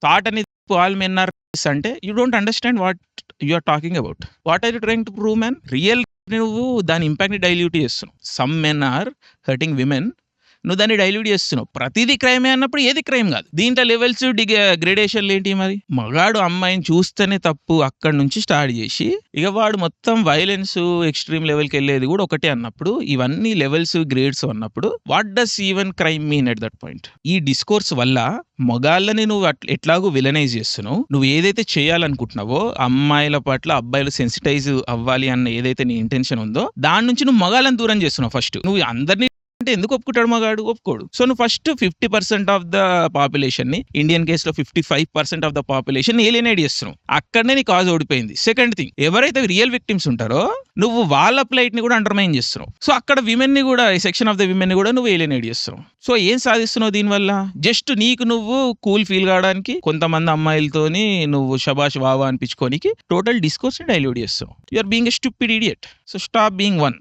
Thought అనేది all men are అంటే you don't understand what you are talking about. What are you trying to prove man? Real నువ్వు దాని ఇంపాక్ట్‌ని dilute చేస్తున్నావు. Some men are hurting women. నువ్వు దాన్ని dilute చేస్తున్నావు. ప్రతిదీ క్రైమే అన్నప్పుడు ఏది క్రైమ్ కాదు. దీంట్లో లెవెల్స్ గ్రేడేషన్లు ఏంటి మరి? మగాడు అమ్మాయిని చూస్తేనే తప్పు అక్కడి నుంచి స్టార్ట్ చేసి ఇక వాడు మొత్తం వైలెన్స్ ఎక్స్ట్రీమ్ లెవెల్కి వెళ్ళేది కూడా ఒకటే అన్నప్పుడు, ఇవన్నీ లెవెల్స్ గ్రేడ్స్ అన్నప్పుడు what does even crime mean at that point? ఈ డిస్కోర్స్ వల్ల మొగాళ్ళని నువ్వు ఎట్లాగూ విలనైజ్ చేస్తున్నావు. నువ్వు ఏదైతే చేయాలనుకుంటున్నావో అమ్మాయిల పట్ల అబ్బాయిలు సెన్సిటైజ్ అవ్వాలి అన్న ఏదైతే నీ ఇంటెన్షన్ ఉందో దాని నుంచి నువ్వు మగాళ్ళని దూరం చేస్తున్నావు. ఫస్ట్ నువ్వు అందరినీ అంటే ఎందుకు ఒప్పుకుంటాడు మగాడు? ఒప్పుకోడు. సో నువ్వు ఫస్ట్ 50% ఆఫ్ ద పాపులేషన్ ని, ఇండియన్ కేసులో 55% ఆఫ్ ద పాపులేషన్ ఏలియనేట్ చేస్తున్నావు. అక్కడనే నీ కాజ్ ఓడిపోయింది. సెకండ్ థింగ్, ఎవరైతే రియల్ విక్టిమ్స్ ఉంటారో నువ్వు వాళ్ళ ప్లైట్ ని కూడా అండర్మైన్ చేస్తున్నావు. సో అక్కడ విమెన్ ని కూడా, సెక్షన్ ఆఫ్ ద విమెన్ ని కూడా నువ్వు ఏలియనేట్ చేస్తున్నావు. సో ఏం సాధిస్తున్నావు దీనివల్ల? జస్ట్ నీకు నువ్వు కూల్ ఫీల్ కావడానికి, కొంతమంది అమ్మాయిలతోని నువ్వు షబాష్ వావా అనిపించుకోనికి టోటల్ డిస్కోర్స్ ని డైల్యూట్ చేస్తున్నావు. You are being a stupid idiot. So stop being one.